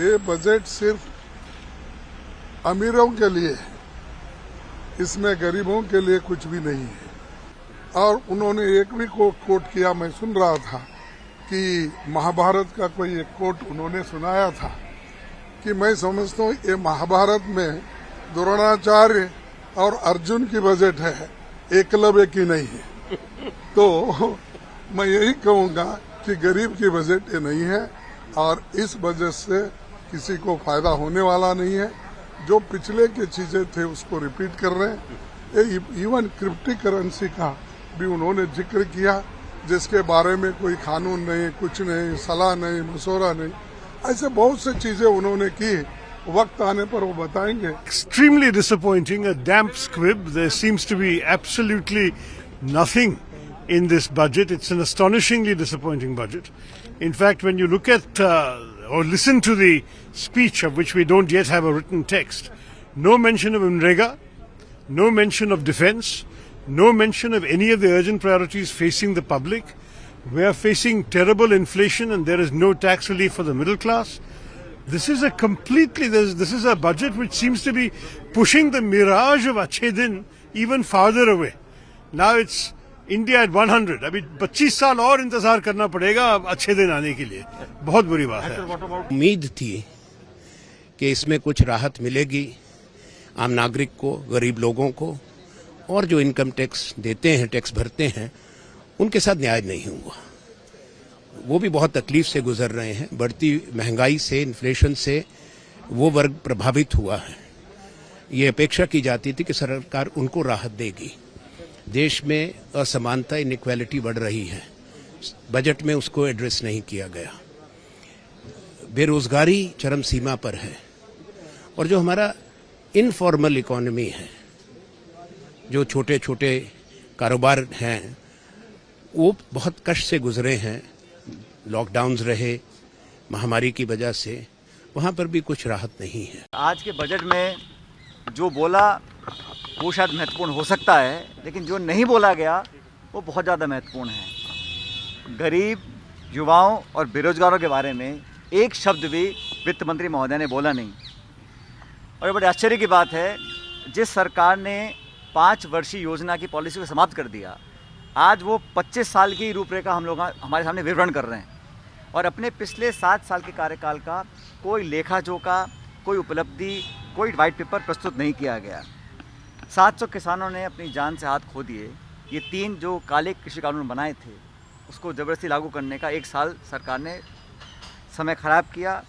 ये बजट सिर्फ अमीरों के लिए है, इसमें गरीबों के लिए कुछ भी नहीं है। और उन्होंने एक भी कोट किया, मैं सुन रहा था कि महाभारत का कोई एक कोट उन्होंने सुनाया था कि मैं समझता हूँ ये महाभारत में द्रोणाचार्य और अर्जुन की बजट है, एकलव्य की नहीं है। तो मैं यही कहूँगा कि गरीब की बजट ये नहीं है और इस बजट से किसी को फायदा होने वाला नहीं है। जो पिछले की चीजें थे उसको रिपीट कर रहे हैं। इवन क्रिप्टो करेंसी का भी उन्होंने जिक्र किया, जिसके बारे में कोई कानून नहीं, कुछ नहीं, सलाह नहीं, मशवरा नहीं, ऐसे बहुत सी चीजें उन्होंने की। वक्त आने पर वो बताएंगे। Extremely disappointing, a damp squib. There seems to be absolutely nothing in this budget. It's an astonishingly disappointing budget. In fact, when you look at or listen to the speech, of which we don't yet have a written text, no mention of MNREGA, no mention of defence, no mention of any of the urgent priorities facing the public. We are facing terrible inflation and there is no tax relief for the middle class. This is this is a budget which seems to be pushing the mirage of Achhe Din even farther away. Now it's India at 100. अभी 25 साल और इंतजार करना पड़ेगा अच्छे दिन आने के लिए। बहुत बुरी बात है। उम्मीद थी कि इसमें कुछ राहत मिलेगी आम नागरिक को, गरीब लोगों को, और जो इनकम टैक्स देते हैं, टैक्स भरते हैं, उनके साथ न्याय नहीं हुआ। वो भी बहुत तकलीफ से गुजर रहे हैं। बढ़ती महंगाई से, इन्फ्लेशन से वो वर्ग प्रभावित हुआ है। ये अपेक्षा की जाती थी कि सरकार उनको राहत देगी। देश में असमानता, इनइक्वालिटी बढ़ रही है, बजट में उसको एड्रेस नहीं किया गया। बेरोजगारी चरम सीमा पर है और जो हमारा इनफॉर्मल इकोनॉमी है, जो छोटे छोटे कारोबार हैं, वो बहुत कष्ट से गुजरे हैं। लॉकडाउन्स रहे महामारी की वजह से, वहाँ पर भी कुछ राहत नहीं है। आज के बजट में जो बोला वो शायद महत्वपूर्ण हो सकता है, लेकिन जो नहीं बोला गया वो बहुत ज़्यादा महत्वपूर्ण है। गरीब, युवाओं और बेरोजगारों के बारे में एक शब्द भी वित्त मंत्री महोदय ने बोला नहीं। और बड़े आश्चर्य की बात है, जिस सरकार ने 5 वर्षीय योजना की पॉलिसी को समाप्त कर दिया, आज वो 25 साल की रूपरेखा हमारे सामने विवरण कर रहे हैं और अपने पिछले 7 साल के कार्यकाल का कोई लेखा जोखा, कोई उपलब्धि, कोई व्हाइट पेपर प्रस्तुत नहीं किया गया। 700 किसानों ने अपनी जान से हाथ खो दिए। ये 3 जो काले कृषि कानून बनाए थे, उसको ज़बरदस्ती लागू करने का 1 साल सरकार ने समय ख़राब किया।